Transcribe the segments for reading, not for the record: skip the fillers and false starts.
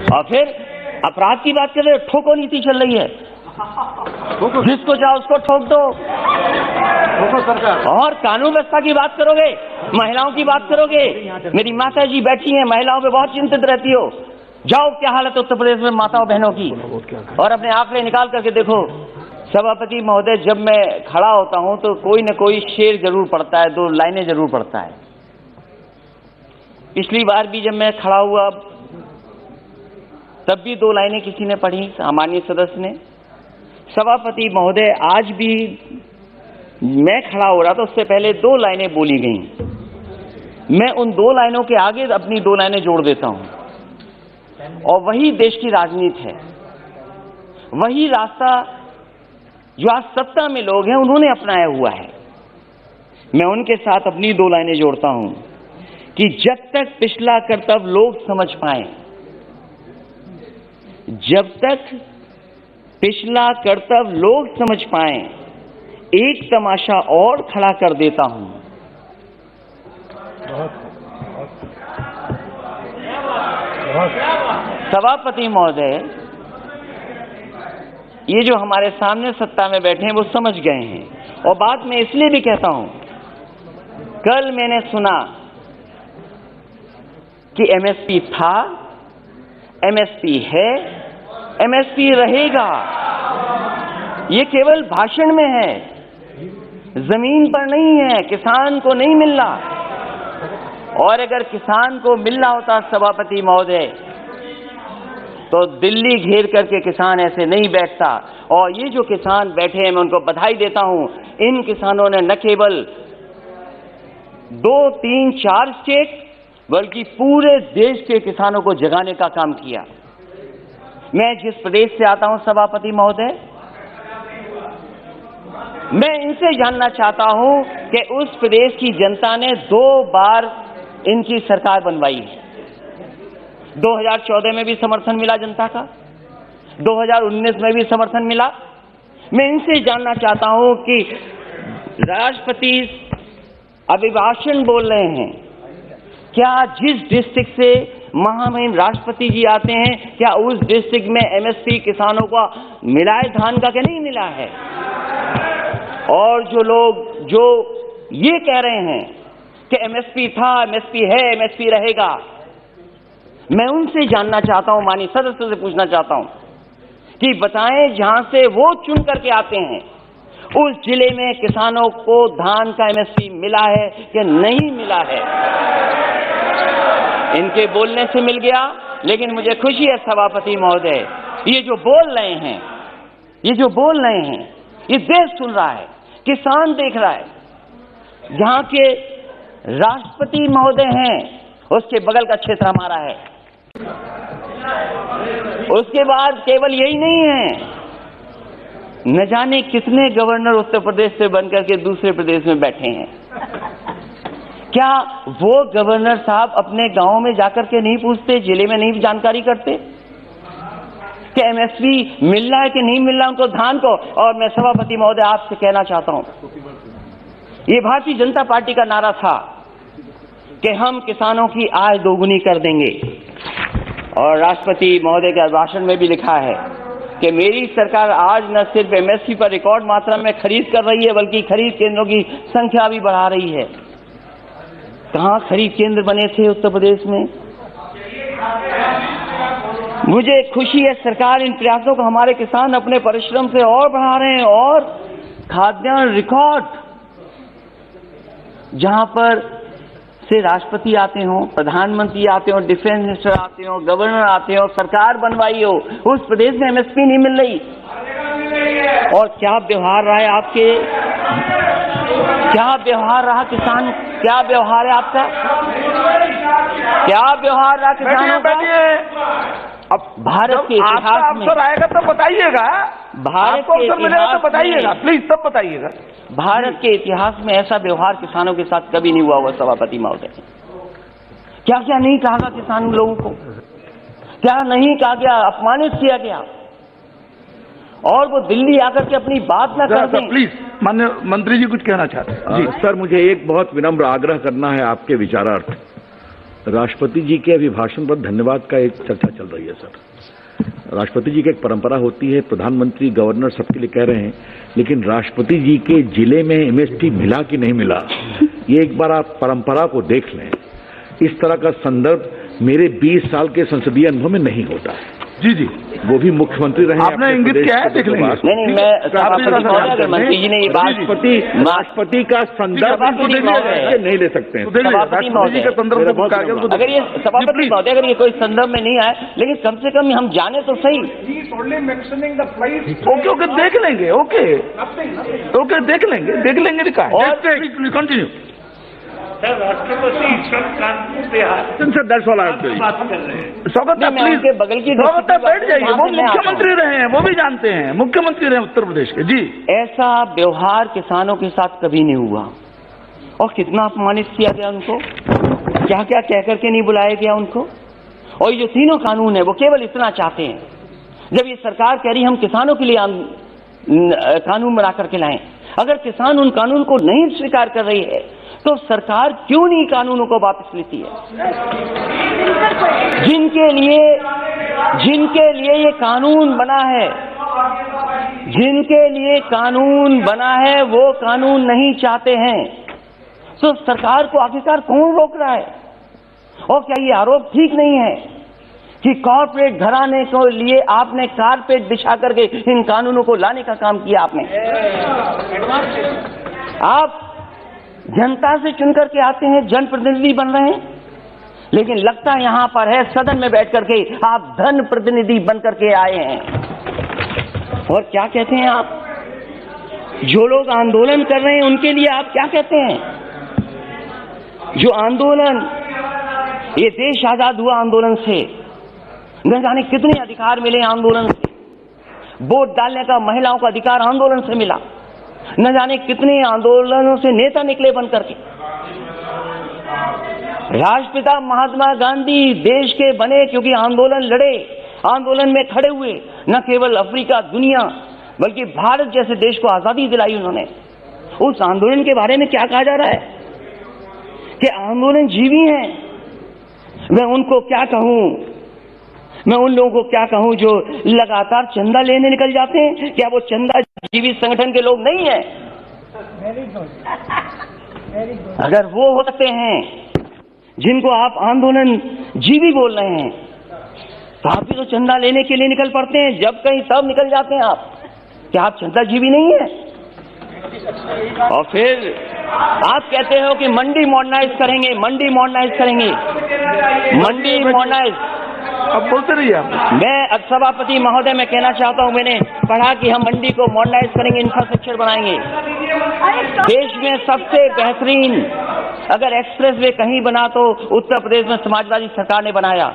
और फिर अपराध की बात कर रहे हो, ठोको नीति चल रही है, जिसको चाहो उसको ठोक दो। सरकार और कानून व्यवस्था की बात करोगे, महिलाओं की बात करोगे। मेरी माता जी बैठी हैं, महिलाओं पे बहुत चिंतित रहती हो। जाओ क्या हालत उत्तर प्रदेश में माताओं बहनों की, और अपने आंकड़े निकाल करके देखो। सभापति महोदय, जब मैं खड़ा होता हूं तो कोई न कोई शेर जरूर पड़ता है, 2 लाइनें जरूर पड़ता है। पिछली बार भी जब मैं खड़ा हुआ तब भी 2 लाइनें किसी ने पढ़ी, सामान्य सदस्य ने। सभापति महोदय, आज भी मैं खड़ा हो रहा था उससे पहले 2 लाइनें बोली गई। मैं उन 2 लाइनों के आगे अपनी 2 लाइनें जोड़ देता हूं, और वही देश की राजनीति है। वही रास्ता जो आज सत्ता में लोग हैं उन्होंने अपनाया हुआ है। मैं उनके साथ अपनी 2 लाइनें जोड़ता हूं कि जब तक पिछला कर्तव्य लोग समझ पाए, जब तक पिछला कर्तव्य लोग समझ पाए, एक तमाशा और खड़ा कर देता हूं। सभापति महोदय, ये जो हमारे सामने सत्ता में बैठे हैं वो समझ गए हैं, और बात मैं इसलिए भी कहता हूं, कल मैंने सुना कि एमएसपी था, एमएसपी है, एमएसपी रहेगा। ये केवल भाषण में है, जमीन पर नहीं है, किसान को नहीं मिल रहा। और अगर किसान को मिलना होता सभापति महोदय, तो दिल्ली घेर करके किसान ऐसे नहीं बैठता। और ये जो किसान बैठे हैं, मैं उनको बधाई देता हूं। इन किसानों ने न केवल 2, 3, 4 स्टेट बल्कि पूरे देश के किसानों को जगाने का काम किया। मैं जिस प्रदेश से आता हूं सभापति महोदय, मैं इनसे जानना चाहता हूं कि उस प्रदेश की जनता ने 2 बार इनकी सरकार बनवाई है। 2014 में भी समर्थन मिला जनता का, 2019 में भी समर्थन मिला। मैं इनसे जानना चाहता हूं कि राष्ट्रपति अभिभाषण बोल रहे हैं, क्या जिस डिस्ट्रिक्ट से महामहिम राष्ट्रपति जी आते हैं, क्या उस डिस्ट्रिक्ट में एमएसपी किसानों का मिला है धान का कि नहीं मिला है? और जो लोग जो ये कह रहे हैं कि एमएसपी था, एमएसपी है, एमएसपी रहेगा, मैं उनसे जानना चाहता हूं, माननीय सदस्य से पूछना चाहता हूं कि बताएं जहां से वो चुन करके आते हैं, उस जिले में किसानों को धान का एमएसपी मिला है कि नहीं मिला है? इनके बोलने से मिल गया, लेकिन मुझे खुशी है सभापति महोदय, ये जो बोल रहे हैं, ये जो बोल रहे हैं, ये देश सुन रहा है, किसान देख रहा है। जहां के राष्ट्रपति महोदय हैं, उसके बगल का क्षेत्र हमारा है। उसके बाद केवल यही नहीं है, न जाने कितने गवर्नर उत्तर प्रदेश से बनकर के दूसरे प्रदेश में बैठे हैं। क्या वो गवर्नर साहब अपने गांव में जाकर के नहीं पूछते, जिले में नहीं जानकारी करते कि एमएसपी मिल रहा है कि नहीं मिल रहा उनको धान को? और मैं सभापति महोदय आपसे कहना चाहता हूं, ये भारतीय जनता पार्टी का नारा था कि हम किसानों की आय दोगुनी कर देंगे, और राष्ट्रपति महोदय के भाषण में भी लिखा है कि मेरी सरकार आज न सिर्फ एमएसपी पर रिकॉर्ड मात्रा में खरीद कर रही है, बल्कि खरीद केंद्रों की संख्या भी बढ़ा रही है। कहां खरीद केंद्र बने थे उत्तर प्रदेश में? मुझे खुशी है सरकार इन प्रयासों को, हमारे किसान अपने परिश्रम से और बढ़ा रहे हैं। और खाद्यान्न रिकॉर्ड, जहां पर से राष्ट्रपति आते हो, प्रधानमंत्री आते हो, डिफेंस मिनिस्टर आते हो, गवर्नर आते हो, सरकार बनवाई हो, उस प्रदेश में एमएसपी नहीं मिल रही। और क्या व्यवहार रहा है आपके, क्या व्यवहार रहा किसान, क्या व्यवहार है आपका, क्या व्यवहार रहा किसानों का? अब भारत के इतिहास में आएगा तो बताइएगा, भारत के इतिहास तो बताइएगा, प्लीज सब बताइएगा। भारत के इतिहास में ऐसा व्यवहार किसानों के साथ कभी नहीं हुआ सभापति महोदय। क्या क्या नहीं कहा गया किसान लोगों को, क्या नहीं कहा गया, अपमानित किया गया, और वो दिल्ली आकर के अपनी बात न कर दें। प्लीज माननीय मंत्री जी कुछ कहना चाहते हैं। जी सर, मुझे एक बहुत विनम्र आग्रह करना है आपके विचारार्थ। राष्ट्रपति जी के अभिभाषण पर धन्यवाद का एक चर्चा चल रही है सर। राष्ट्रपति जी की एक परंपरा होती है, प्रधानमंत्री गवर्नर सबके लिए कह रहे हैं, लेकिन राष्ट्रपति जी के जिले में एमएसपी मिला कि नहीं मिला, ये एक बार आप परंपरा को देख लें। इस तरह का संदर्भ मेरे 20 साल के संसदीय अनुभव में नहीं होता है। जी जी, वो भी मुख्यमंत्री रहे। आपने इंगित किया है, देख लेंगे। नहीं, मैं मंत्री जी ने ये बात राष्ट्रपति का संदर्भ नहीं ले सकते हैं। सभापति महोदय, अगर ये सभापति महोदय अगर ये कोई संदर्भ में नहीं आए, लेकिन कम से कम हम जाने तो सही। ओके ओके, देख लेंगे। ओके ओके, देख लेंगे लिखा है। कंटिन्यू सर, राष्ट्रपति that's all I am telling. स्वागत है, प्लीज बगल की स्वागत है, बैठ जाइए। वो मुख्यमंत्री रहे हैं, वो भी जानते हैं, मुख्यमंत्री रहे उत्तर प्रदेश के। जी, ऐसा व्यवहार किसानों के साथ कभी नहीं हुआ, और कितना अपमानित किया गया उनको, क्या क्या कह करके नहीं बुलाया गया उनको। और ये जो तीनों कानून है वो केवल इतना चाहते हैं, जब ये सरकार कह रही हम किसानों के लिए कानून बना करके लाएं, अगर किसान उन कानून को नहीं स्वीकार कर रही है तो सरकार क्यों नहीं कानूनों को वापस लेती है। जिनके लिए ये कानून बना है, जिनके लिए कानून बना है वो कानून नहीं चाहते हैं, तो सरकार को आखिरकार कौन रोक रहा है। और क्या ये आरोप ठीक नहीं है कि कॉर्पोरेट घराने को लिए आपने कारपेट बिछा करके इन कानूनों को लाने का काम किया आपने। आप जनता से चुनकर के आते हैं, जनप्रतिनिधि बन रहे हैं, लेकिन लगता यहां पर है सदन में बैठ करके आप धन प्रतिनिधि बन करके आए हैं। और क्या कहते हैं आप, जो लोग आंदोलन कर रहे हैं उनके लिए आप क्या कहते हैं। जो आंदोलन, ये देश आजाद हुआ आंदोलन से, न जाने कितने अधिकार मिले आंदोलन से। वोट डालने का महिलाओं का अधिकार आंदोलन से मिला, न जाने कितने आंदोलनों से नेता निकले बन करके। राष्ट्रपिता महात्मा गांधी देश के बने क्योंकि आंदोलन लड़े, आंदोलन में खड़े हुए, न केवल अफ्रीका, दुनिया, बल्कि भारत जैसे देश को आजादी दिलाई उन्होंने। उस आंदोलन के बारे में क्या कहा जा रहा है कि आंदोलन जीवी हैं। मैं उनको क्या कहूं, मैं उन लोगों को क्या कहूं जो लगातार चंदा लेने निकल जाते हैं, क्या वो चंदा जीवी संगठन के लोग नहीं हैं। अगर वो होते हैं जिनको आप आंदोलन जीवी बोल रहे हैं, तो आप भी तो चंदा लेने के लिए निकल पड़ते हैं, जब कहीं तब निकल जाते हैं आप। क्या आप चंदा जीवी नहीं है। और फिर आप कहते हो कि मंडी मॉडर्नाइज करेंगे, मंडी मॉडर्नाइज करेंगे, मंडी मॉडर्नाइज। अब बोलते रहिए आप। मैं सभापति महोदय मैं कहना चाहता हूं, मैंने पढ़ा कि हम मंडी को मॉडर्नाइज करेंगे, इंफ्रास्ट्रक्चर बनाएंगे। देश में सबसे बेहतरीन अगर एक्सप्रेसवे कहीं बना तो उत्तर प्रदेश में समाजवादी सरकार ने बनाया।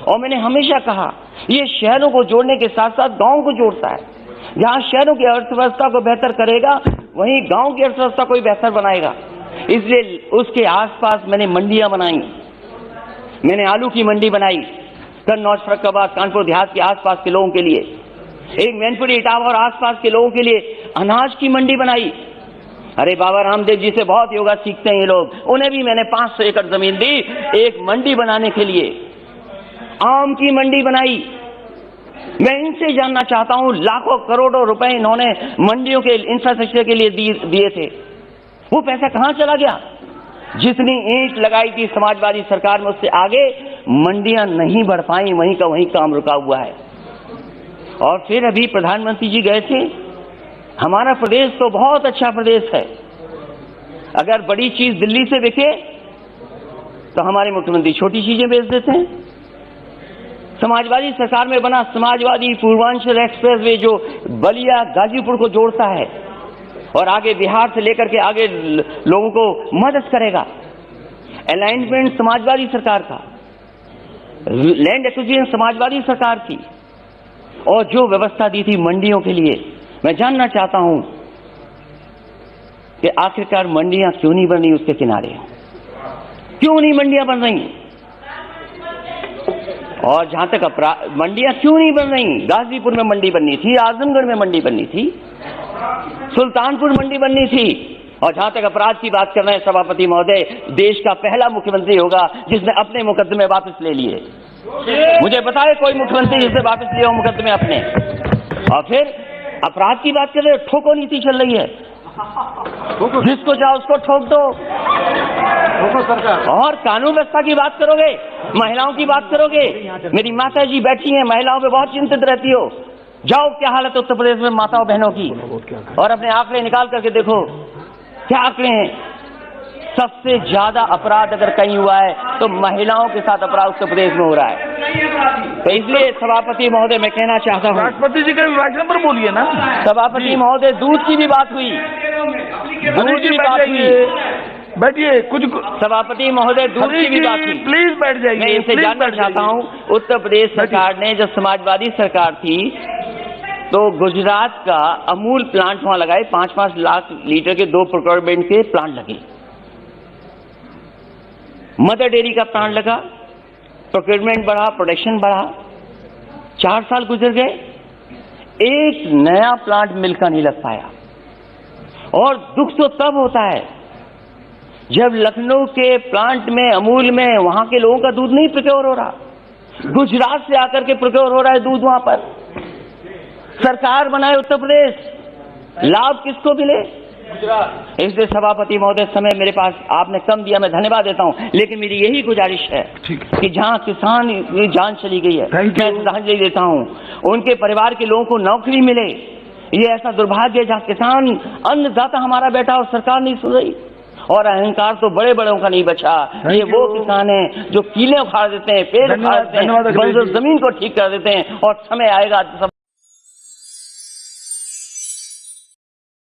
और मैंने हमेशा कहा ये शहरों को जोड़ने के साथ साथ गांव को जोड़ता है। जहां शहरों की अर्थव्यवस्था को बेहतर करेगा, वहीं गांव की अर्थव्यवस्था को भी बेहतर बनाएगा। इसलिए उसके आसपास मैंने मंडियां बनाई। मैंने आलू की मंडी बनाई कन्नौज, फर्रुखाबाद, कानपुर देहात के आसपास के लोगों के लिए। एक मैनपुरी, इटावा और आसपास के लोगों के लिए अनाज की मंडी बनाई। अरे बाबा रामदेव जी से बहुत योगा सीखते हैं ये लोग, उन्हें भी मैंने 500 एकड़ जमीन दी एक मंडी बनाने के लिए। आम की मंडी बनाई। मैं इनसे जानना चाहता हूं, लाखों करोड़ों रुपए इन्होंने मंडियों के इंफ्रास्ट्रक्चर के लिए दिए थे, वो पैसा कहां चला गया। जितनी ईंट लगाई थी समाजवादी सरकार में, उससे आगे मंडियां नहीं बढ़ पाई, वहीं का वहीं काम रुका हुआ है। और फिर अभी प्रधानमंत्री जी गए थे। हमारा प्रदेश तो बहुत अच्छा प्रदेश है। अगर बड़ी चीज दिल्ली से बिके तो हमारे मुख्यमंत्री छोटी चीजें बेच देते हैं। समाजवादी सरकार में बना समाजवादी पूर्वांचल एक्सप्रेसवे जो बलिया गाजीपुर को जोड़ता है और आगे बिहार से लेकर के आगे लोगों को मदद करेगा। अलाइनमेंट समाजवादी सरकार का, लैंड एक्विजिशन समाजवादी सरकार की, और जो व्यवस्था दी थी मंडियों के लिए। मैं जानना चाहता हूं कि आखिरकार मंडियां क्यों नहीं बन रही उसके किनारे, क्यों नहीं मंडियां बन रही। और जहां तक मंडियां क्यों नहीं बन रही, गाजीपुर में मंडी बननी थी, आजमगढ़ में मंडी बननी थी, सुल्तानपुर मंडी बननी थी, और जहां तक अपराध की बात कर रहे हैं सभापति महोदय, देश का पहला मुख्यमंत्री होगा जिसने अपने मुकदमे वापस ले लिए। मुझे बताए कोई मुख्यमंत्री जिसने वापस लिए हो मुकदमे अपने। और फिर अपराध की बात कर रहे हो, ठोको नीति चल रही है, जिसको चाहो उसको ठोक दो। और कानून व्यवस्था की बात करोगे, महिलाओं की बात करोगे। मेरी माता जी बैठी हैं, महिलाओं पे बहुत चिंतित रहती हो। जाओ क्या हालत उत्तर प्रदेश में माताओं बहनों की, और अपने आंकड़े निकाल करके देखो क्या आंकड़े हैं। सबसे ज्यादा अपराध अगर कहीं हुआ है तो महिलाओं के साथ अपराध उत्तर प्रदेश में हो रहा है। तो इसलिए सभापति महोदय मैं कहना चाहता हूँ, राष्ट्रपति जी के अभिभाषण पर बोलिए ना। सभापति महोदय दूध की भी बात हुई, दूध की बात हुई, बैठिए। कुछ सभापति महोदय दूध की भी बात हुई, प्लीज बैठ जाइए। मैं इनसे जानना चाहता हूँ, उत्तर प्रदेश सरकार ने जब समाजवादी सरकार थी तो गुजरात का अमूल प्लांट वहां लगाए, 5-5 लाख लीटर के 2 प्रोक्योरमेंट के प्लांट लगे। मदर डेयरी का प्लांट लगा, प्रोक्योरमेंट बढ़ा, प्रोडक्शन बढ़ा। 4 साल गुजर गए, एक नया प्लांट मिल का नहीं लग पाया। और दुख तो तब होता है जब लखनऊ के प्लांट में, अमूल में, वहां के लोगों का दूध नहीं प्रोक्योर हो रहा, गुजरात से आकर के प्रोक्योर हो रहा है दूध वहां पर। सरकार बनाए उत्तर प्रदेश, लाभ किसको मिले? इसलिए सभापति महोदय, समय मेरे पास आपने कम दिया, मैं धन्यवाद देता हूं, लेकिन मेरी यही गुजारिश है कि जहां किसान की जान चली गई है, मैं श्रद्धांजलि देता हूं, उनके परिवार के लोगों को नौकरी मिले। ये ऐसा दुर्भाग्य है जहां किसान अन्नदाता हमारा बैठा और सरकार नहीं सुन रही। और अहंकार तो बड़े बड़ों का नहीं बचा। ये वो किसान हैं जो कीले उखाड़ देते हैं, पेड़ उखाड़ देते हैं, बंजर जमीन को ठीक कर देते हैं। और समय आएगा